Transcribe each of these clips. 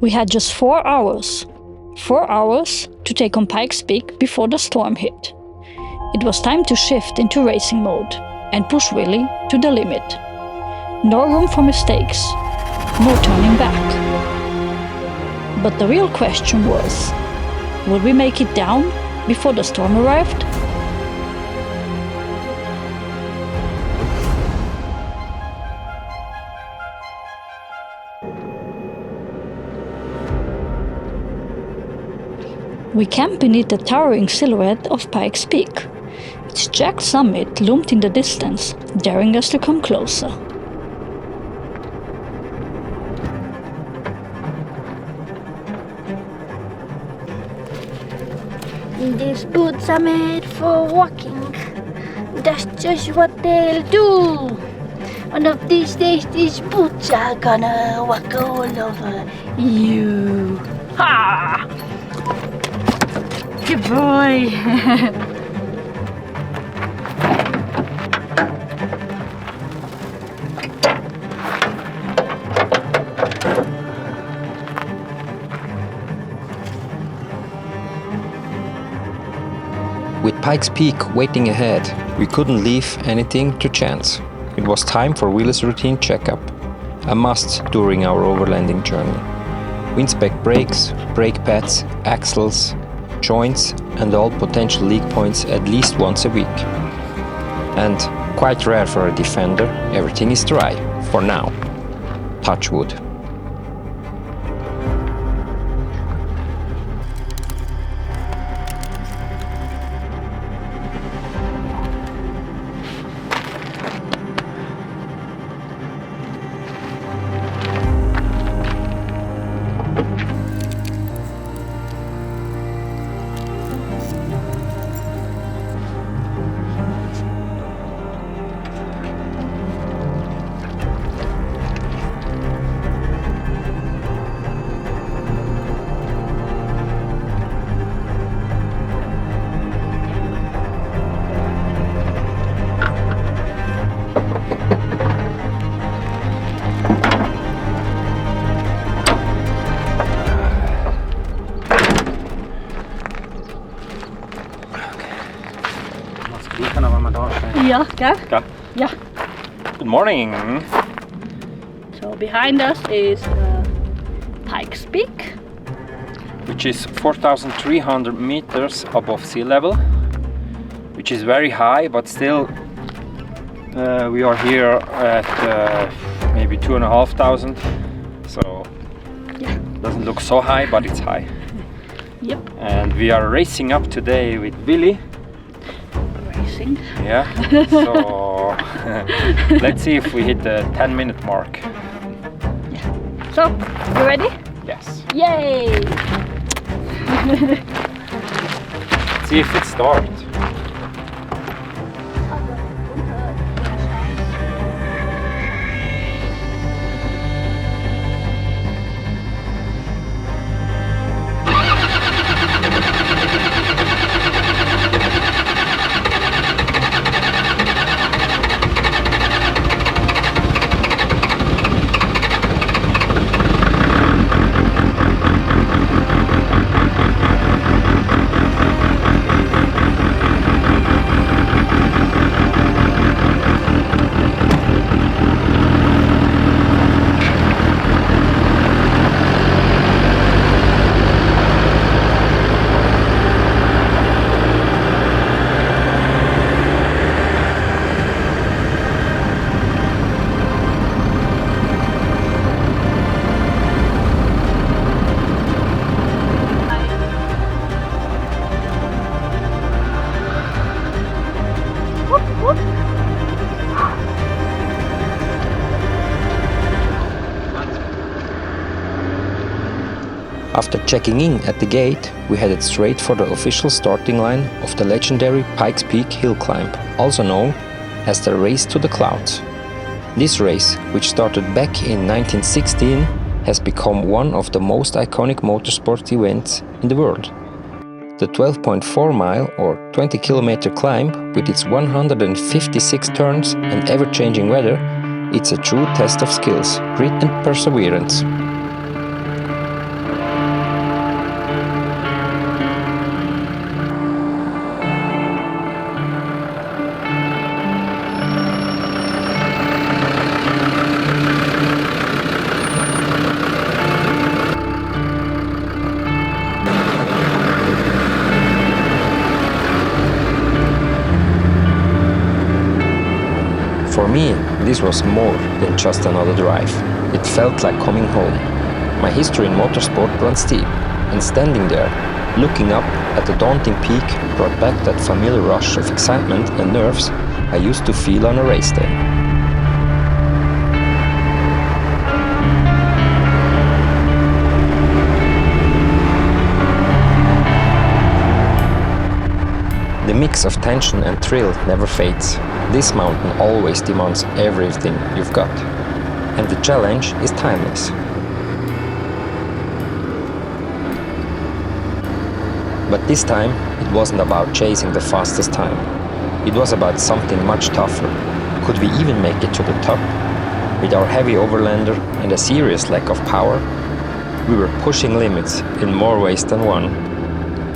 We had just 4 hours. 4 hours to take on Pikes Peak before the storm hit. It was time to shift into racing mode and push Willie to the limit. No room for mistakes, no turning back. But the real question was, would we make it down before the storm arrived? We camp beneath the towering silhouette of Pikes Peak. Its jagged summit loomed in the distance, daring us to come closer. These boots are made for walking. That's just what they'll do. One of these days, these boots are gonna walk all over you. Ha! Good boy. With Pikes Peak waiting ahead, we couldn't leave anything to chance. It was time for Willie's routine checkup, a must during our overlanding journey. We inspect brakes, brake pads, axles, joints and all potential leak points at least once a week. And quite rare for a Defender, everything is dry, for now. Touch wood. Ja, gell? Yeah. Ja. Good morning. So behind us is Pikes Peak. Which is 4,300 meters above sea level, which is very high, but still we are here at maybe 2,500, so Yeah. doesn't look so high, but it's high. Yep. And we are racing up today with Willie. Racing. Yeah, so let's see if we hit the 10-minute mark. So, you ready? Yes. Yay! Let's see if it starts. After checking in at the gate, we headed straight for the official starting line of the legendary Pikes Peak hill climb, also known as the Race to the Clouds. This race, which started back in 1916, has become one of the most iconic motorsport events in the world. The 12.4 mile or 20 kilometer climb, with its 156 turns and ever-changing weather, it's a true test of skills, grit and perseverance. For me, this was more than just another drive. It felt like coming home. My history in motorsport runs deep, and standing there, looking up at the daunting peak brought back that familiar rush of excitement and nerves I used to feel on a race day. The mix of tension and thrill never fades. This mountain always demands everything you've got, and the challenge is timeless. But this time, it wasn't about chasing the fastest time. It was about something much tougher. Could we even make it to the top? With our heavy overlander and a serious lack of power, we were pushing limits in more ways than one.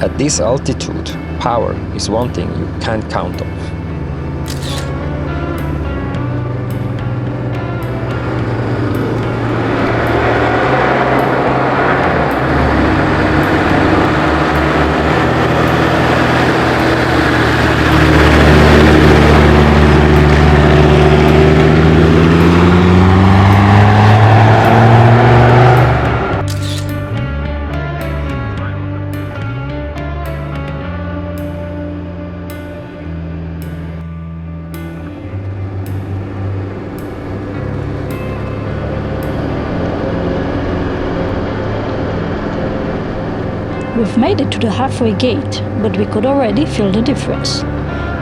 At this altitude, power is one thing you can't count on. We've made it to the halfway gate, but we could already feel the difference.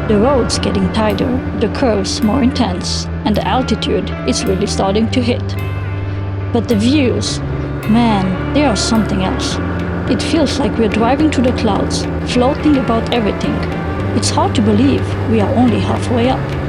The road's getting tighter, the curves more intense, and the altitude is really starting to hit. But the views, man, they are something else. It feels like we're driving to the clouds, floating above everything. It's hard to believe we are only halfway up.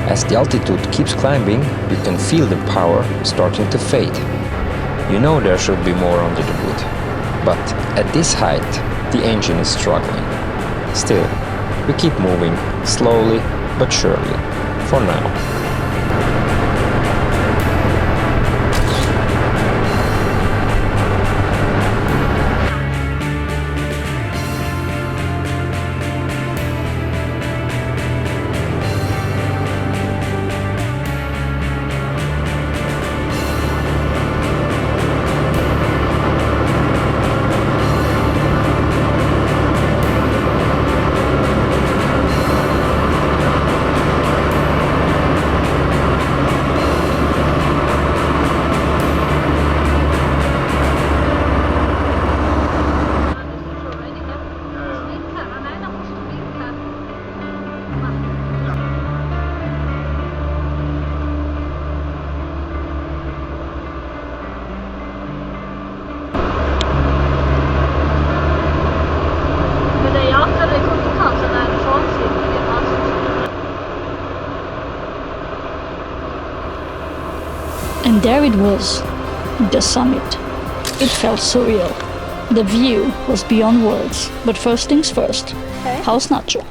As the altitude keeps climbing, you can feel the power starting to fade. You know there should be more under the hood, but at this height, the engine is struggling. Still, we keep moving, slowly but surely, for now. And there it was, the summit. It felt surreal. The view was beyond words, but first things first. Okay. How's Nacho?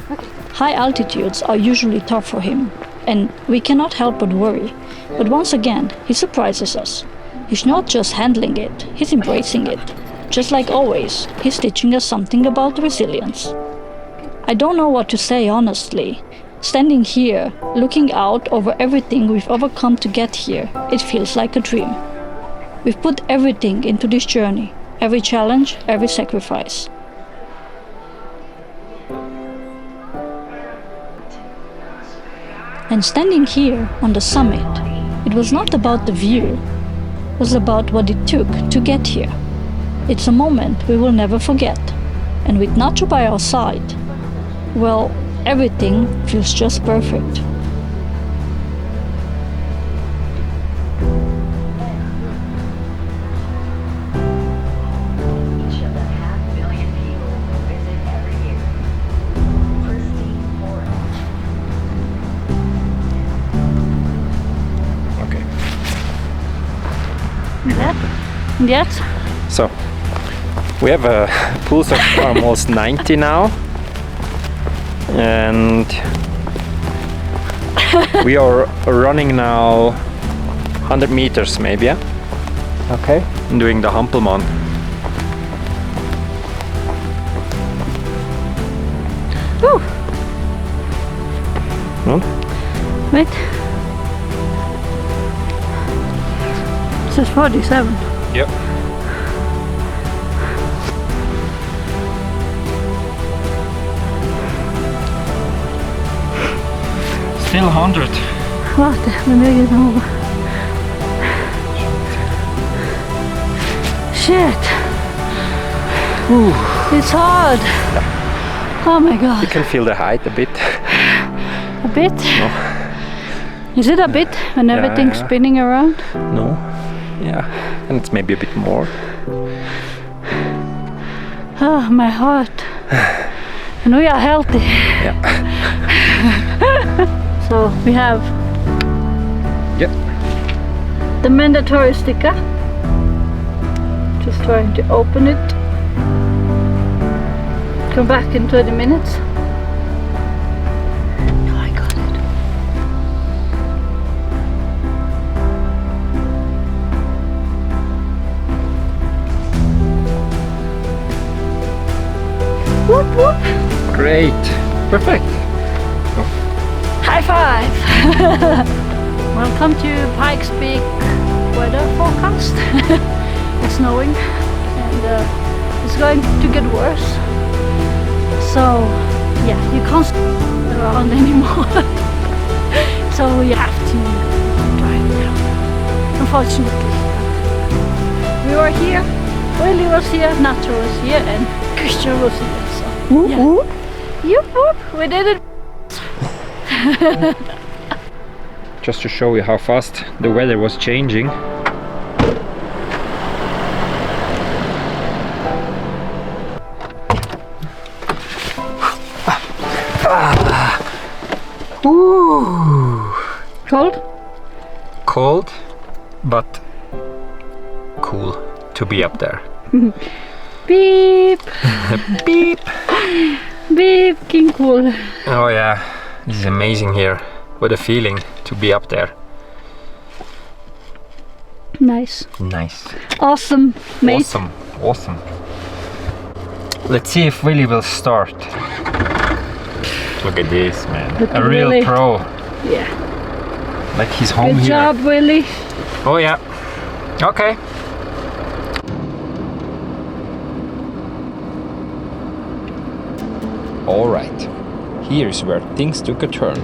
Okay. High altitudes are usually tough for him, and we cannot help but worry. But once again, he surprises us. He's not just handling it, he's embracing it. Just like always, he's teaching us something about resilience. I don't know what to say honestly. Standing here, looking out over everything we've overcome to get here, it feels like a dream. We've put everything into this journey, every challenge, every sacrifice. And standing here on the summit, it was not about the view, it was about what it took to get here. It's a moment we will never forget. And with Nacho by our side, well, everything feels just perfect. Okay. Yes? So we have a pulse of almost 90 now, and we are running now 100 meters maybe, yeah? Okay. Doing the Hampelmann. Woo! No? Wait. It says 47. Yep. Still 100. Warte, men jag är nog. Shit. It's hard. Oh my god. You can feel the height a bit. A bit? No. Is it a bit when everything's yeah. spinning around? No. Yeah. And it's maybe a bit more. Oh, my heart. And we are healthy. Yeah. So we have Yep. the mandatory sticker. Just trying to open it. Come back in 20 minutes. Oh, I got it. Whoop whoop. Great. Perfect. High five! Welcome to Pikes Peak weather forecast. It's snowing and it's going to get worse. So yeah, you can't stand around anymore. So you have to drive down. Unfortunately. We were here, Willie was here, Nacho was here and Christian was here. So yeah. Whoop, we did it. Just to show you how fast the weather was changing. Cold? Cold, but cool to be up there. Beep! Beep! Beep, King Cool. Oh yeah, this is amazing here. What a feeling to be up there. Nice. Nice. Awesome, mate. Awesome. Awesome. Let's see if Willie will start. Look at this, man. Look a at real Willie. pro. Yeah. Like he's home Good here. job, Willie. Oh yeah. Okay. Alright, here's where things took a turn.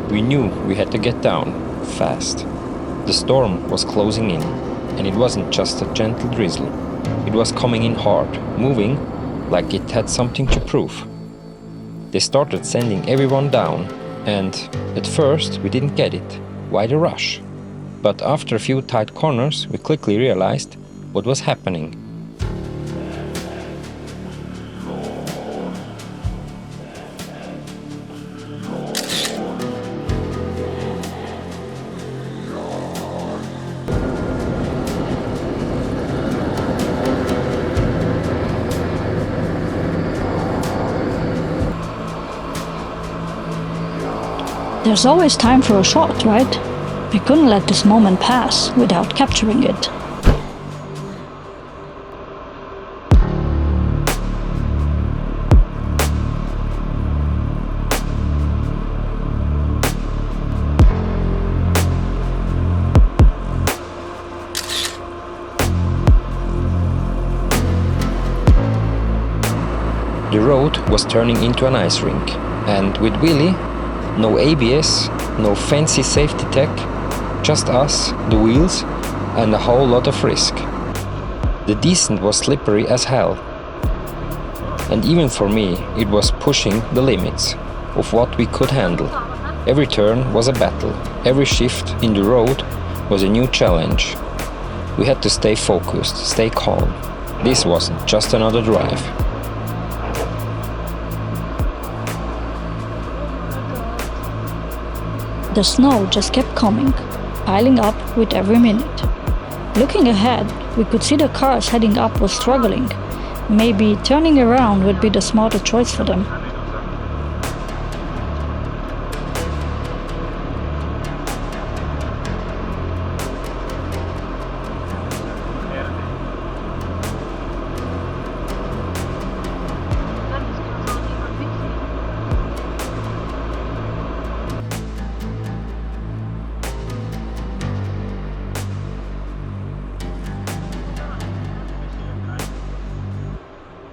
We knew we had to get down, fast. The storm was closing in, and it wasn't just a gentle drizzle. It was coming in hard, moving like it had something to prove. They started sending everyone down, and at first we didn't get it. Why the rush? But after a few tight corners, we quickly realized what was happening. There's always time for a shot, right? We couldn't let this moment pass without capturing it. The road was turning into an ice rink, and with Willie, no ABS, no fancy safety tech, just us, the wheels, and a whole lot of risk. The descent was slippery as hell, and even for me, it was pushing the limits. of what we could handle. Every turn was a battle. Every shift in the road was a new challenge. We had to stay focused, stay calm. This wasn't just another drive. The snow just kept coming, piling up with every minute. Looking ahead, we could see the cars heading up were struggling. Maybe turning around would be the smarter choice for them.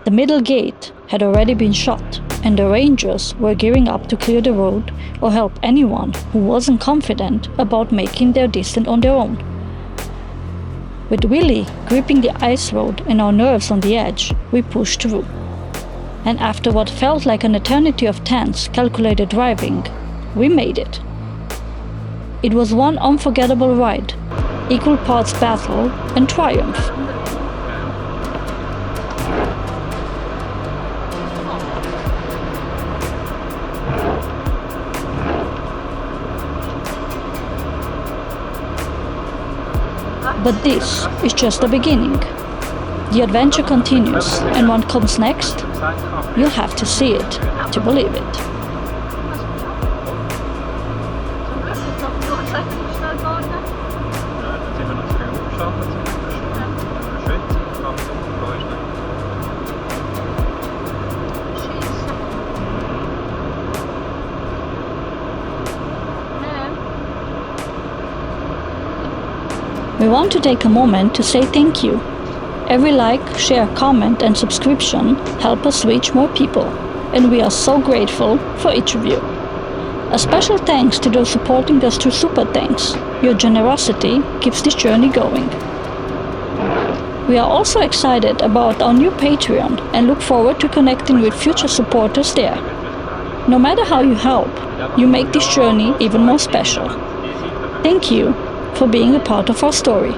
The middle gate had already been shut, and the rangers were gearing up to clear the road or help anyone who wasn't confident about making their descent on their own. With Willie gripping the ice road and our nerves on the edge, we pushed through. And after what felt like an eternity of tense, calculated driving, we made it. It was one unforgettable ride, equal parts battle and triumph. But this is just the beginning. The adventure continues, and what comes next? You'll have to see it to believe it. We want to take a moment to say thank you. Every like, share, comment and subscription help us reach more people, and we are so grateful for each of you. A special thanks to those supporting us through Super Thanks. Your generosity keeps this journey going. We are also excited about our new Patreon and look forward to connecting with future supporters there. No matter how you help, you make this journey even more special. Thank you for being a part of our story.